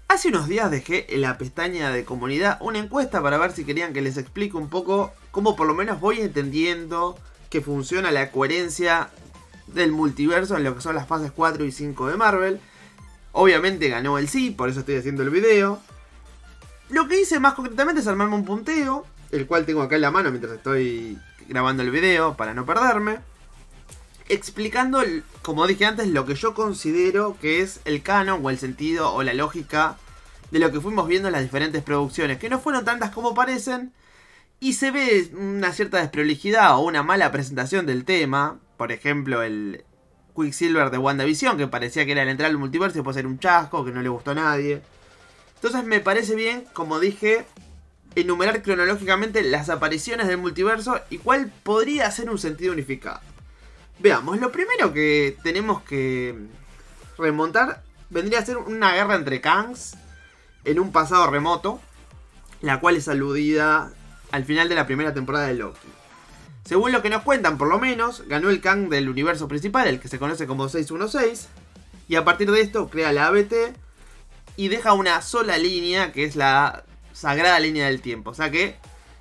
Hace unos días dejé en la pestaña de comunidad una encuesta para ver si querían que les explique un poco cómo por lo menos voy entendiendo que funciona la coherencia del multiverso en lo que son las fases 4 y 5 de Marvel. Obviamente ganó el sí, por eso estoy haciendo el video. Lo que hice más concretamente es armarme un punteo, el cual tengo acá en la mano mientras estoy grabando el video para no perderme, explicando, como dije antes, lo que yo considero que es el canon o el sentido o la lógica de lo que fuimos viendo en las diferentes producciones, que no fueron tantas como parecen, y se ve una cierta desprolijidad o una mala presentación del tema. Por ejemplo, el Quicksilver de WandaVision, que parecía que era el entrar al multiverso y después era un chasco, que no le gustó a nadie. Entonces me parece bien, como dije, enumerar cronológicamente las apariciones del multiverso y cuál podría ser un sentido unificado. Veamos, lo primero que tenemos que remontar vendría a ser una guerra entre Kangs en un pasado remoto, la cual es aludida al final de la primera temporada de Loki. Según lo que nos cuentan, por lo menos, ganó el Kang del universo principal, el que se conoce como 616, y a partir de esto crea la ABT y deja una sola línea, que es la sagrada línea del tiempo. O sea que,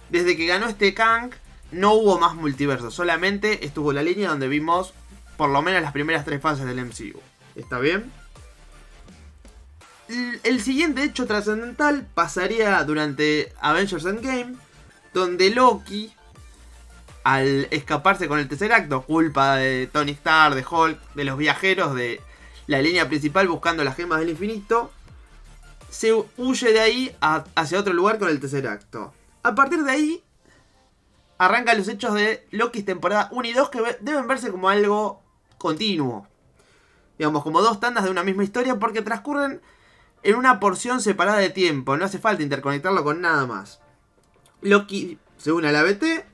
desde que ganó este Kang, no hubo más multiverso, solamente estuvo la línea donde vimos por lo menos las primeras 3 fases del MCU. ¿Está bien? El siguiente hecho trascendental pasaría durante Avengers Endgame, donde Loki, al escaparse con el Tesseracto, culpa de Tony Stark, de Hulk, de los viajeros de la línea principal buscando las gemas del infinito, se huye de ahí hacia otro lugar con el Tesseracto. A partir de ahí arrancan los hechos de Loki temporada 1 y 2, que deben verse como algo continuo. Digamos, como 2 tandas de una misma historia, porque transcurren en una porción separada de tiempo. No hace falta interconectarlo con nada más. Loki se une a la ABT.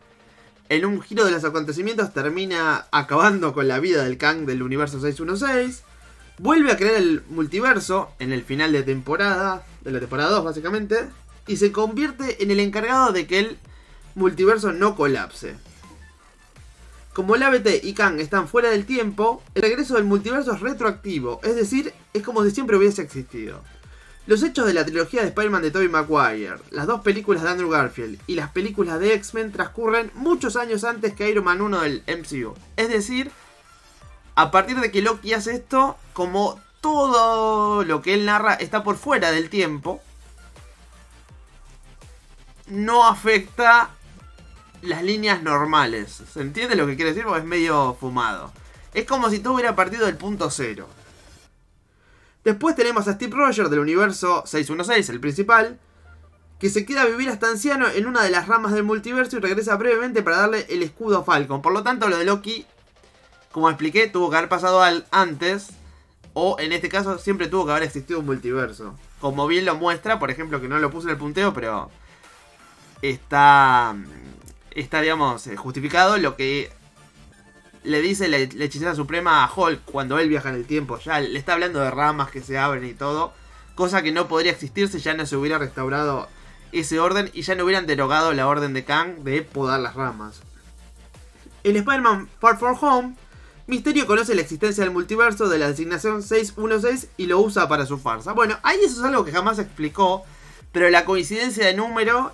En un giro de los acontecimientos termina acabando con la vida del Kang del universo 616. Vuelve a crear el multiverso en el final de temporada, de la temporada 2 básicamente, y se convierte en el encargado de que el multiverso no colapse. Como el ABT y Kang están fuera del tiempo, el regreso del multiverso es retroactivo, es decir, es como si siempre hubiese existido. Los hechos de la trilogía de Spider-Man de Tobey Maguire, las 2 películas de Andrew Garfield y las películas de X-Men transcurren muchos años antes que Iron Man 1 del MCU. Es decir, a partir de que Loki hace esto, como todo lo que él narra está por fuera del tiempo, no afecta las líneas normales. ¿Se entiende lo que quiere decir? Porque es medio fumado. Es como si todo hubiera partido del punto cero. Después tenemos a Steve Rogers del universo 616, el principal, que se queda a vivir hasta anciano en una de las ramas del multiverso y regresa brevemente para darle el escudo a Falcon. Por lo tanto, lo de Loki, como expliqué, tuvo que haber pasado antes, o en este caso siempre tuvo que haber existido un multiverso. Como bien lo muestra, por ejemplo, que no lo puse en el punteo, pero está digamos, justificado lo que le dice la hechicera suprema a Hulk cuando él viaja en el tiempo. Ya le está hablando de ramas que se abren y todo, cosa que no podría existir si ya no se hubiera restaurado ese orden y ya no hubieran derogado la orden de Kang de podar las ramas. En Spider-Man Far From Home, Mysterio conoce la existencia del multiverso de la designación 616 y lo usa para su farsa. Bueno, ahí eso es algo que jamás se explicó, pero la coincidencia de número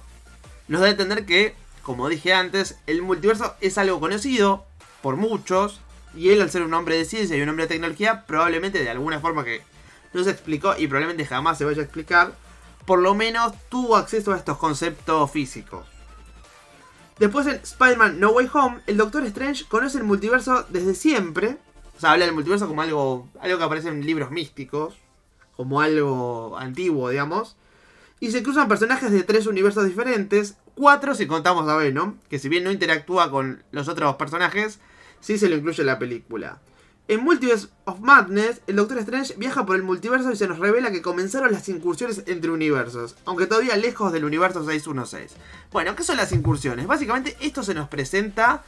nos da a entender que, como dije antes, el multiverso es algo conocido por muchos, y él, al ser un hombre de ciencia y un hombre de tecnología, probablemente de alguna forma que no se explicó y probablemente jamás se vaya a explicar, por lo menos tuvo acceso a estos conceptos físicos. Después en Spider-Man No Way Home, el Doctor Strange conoce el multiverso desde siempre. O sea, habla del multiverso como algo que aparece en libros místicos, como algo antiguo, digamos. Y se cruzan personajes de 3 universos diferentes, 4 si contamos a Venom, que si bien no interactúa con los otros personajes, sí se lo incluye en la película. En Multiverse of Madness, el Doctor Strange viaja por el multiverso y se nos revela que comenzaron las incursiones entre universos, aunque todavía lejos del universo 616. Bueno, ¿qué son las incursiones? Básicamente esto se nos presenta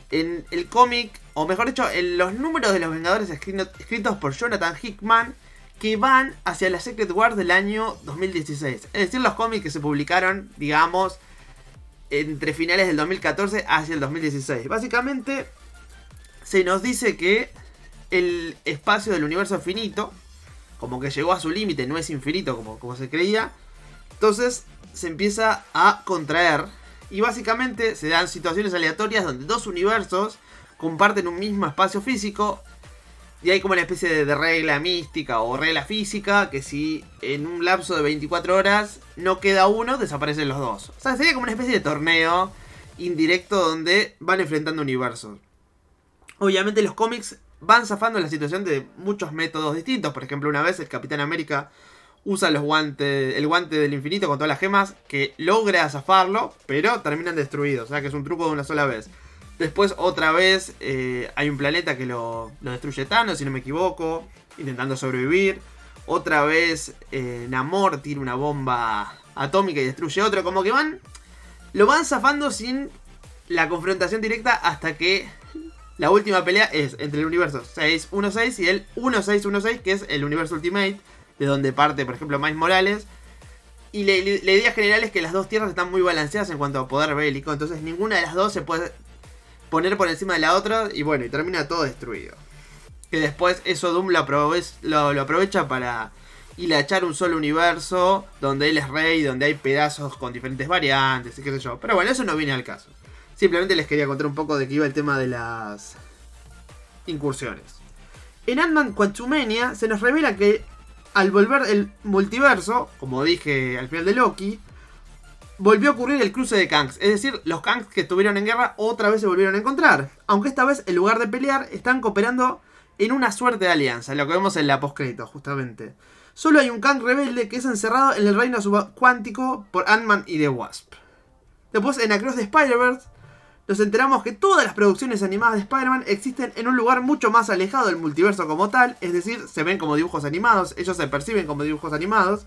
en el cómic, o mejor dicho, en los números de los Vengadores escritos por Jonathan Hickman, que van hacia la Secret Wars del año 2016. Es decir, los cómics que se publicaron, digamos, entre finales del 2014 hacia el 2016. Básicamente, se nos dice que el espacio del universo finito, como que llegó a su límite, no es infinito como se creía. Entonces se empieza a contraer y básicamente se dan situaciones aleatorias donde dos universos comparten un mismo espacio físico. Y hay como una especie de regla mística o regla física que si en un lapso de 24 horas no queda uno, desaparecen los dos. O sea, sería como una especie de torneo indirecto donde van enfrentando universos. Obviamente los cómics van zafando la situación de muchos métodos distintos. Por ejemplo, una vez el Capitán América usa el guante del infinito con todas las gemas, que logra zafarlo, pero terminan destruidos. O sea que es un truco de una sola vez. Después otra vez hay un planeta que lo destruye Thanos, si no me equivoco, intentando sobrevivir. Otra vez Namor tira una bomba atómica y destruye otro. Como que lo van zafando sin la confrontación directa hasta que la última pelea es entre el universo 616 y el 1616, que es el universo Ultimate, de donde parte, por ejemplo, Miles Morales. Y la idea general es que las dos tierras están muy balanceadas en cuanto a poder bélico, entonces ninguna de las dos se puede poner por encima de la otra y bueno, y termina todo destruido. Que después eso Doom lo aprovecha para hilachar un solo universo donde él es rey, donde hay pedazos con diferentes variantes y qué sé yo. Pero bueno, eso no viene al caso. Simplemente les quería contar un poco de qué iba el tema de las incursiones. En Ant-Man Quantumania se nos revela que al volver el multiverso, como dije al final de Loki, volvió a ocurrir el cruce de Kangs. Es decir, los Kangs que estuvieron en guerra otra vez se volvieron a encontrar. Aunque esta vez, en lugar de pelear, están cooperando en una suerte de alianza. Lo que vemos en la postcrédito, justamente. Solo hay un Kang rebelde que es encerrado en el reino subcuántico por Ant-Man y The Wasp. Después, en Across the Spider-Verse, nos enteramos que todas las producciones animadas de Spider-Man existen en un lugar mucho más alejado del multiverso como tal. Es decir, se ven como dibujos animados, ellos se perciben como dibujos animados.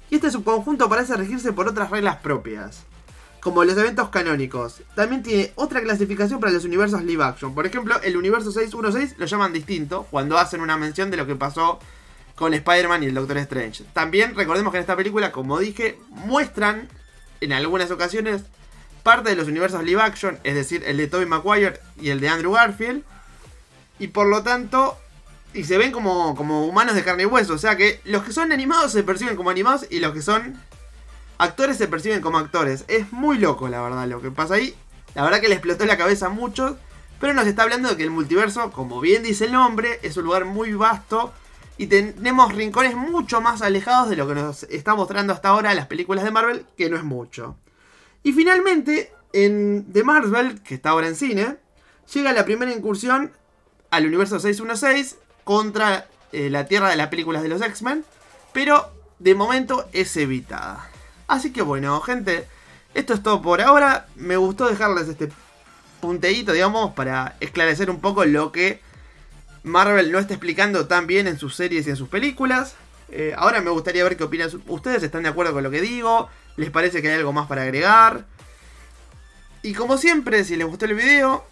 Y este subconjunto parece regirse por otras reglas propias, como los eventos canónicos. También tiene otra clasificación para los universos live action. Por ejemplo, el universo 616 lo llaman distinto cuando hacen una mención de lo que pasó con Spider-Man y el Doctor Strange. También recordemos que en esta película, como dije, muestran en algunas ocasiones parte de los universos live action, es decir, el de Tobey Maguire y el de Andrew Garfield. Y por lo tanto, y se ven como humanos de carne y hueso. O sea que los que son animados se perciben como animados y los que son actores se perciben como actores. Es muy loco, la verdad, lo que pasa ahí. La verdad que le explotó la cabeza a muchos. Pero nos está hablando de que el multiverso, como bien dice el nombre, es un lugar muy vasto. Y tenemos rincones mucho más alejados de lo que nos está mostrando hasta ahora las películas de Marvel, que no es mucho. Y finalmente, en The Marvel, que está ahora en cine, llega la primera incursión al universo 616 contra la Tierra de las películas de los X-Men, pero de momento es evitada. Así que bueno, gente, esto es todo por ahora. Me gustó dejarles este punteíto, digamos, para esclarecer un poco lo que Marvel no está explicando tan bien en sus series y en sus películas. Ahora me gustaría ver qué opinan ustedes. ¿Están de acuerdo con lo que digo? ¿Les parece que hay algo más para agregar? Y como siempre, si les gustó el video,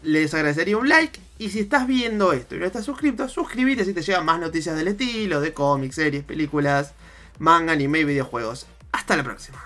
les agradecería un like. Y si estás viendo esto y no estás suscrito, suscríbete, así te llegan más noticias del estilo, de cómics, series, películas, manga, anime y videojuegos. Hasta la próxima.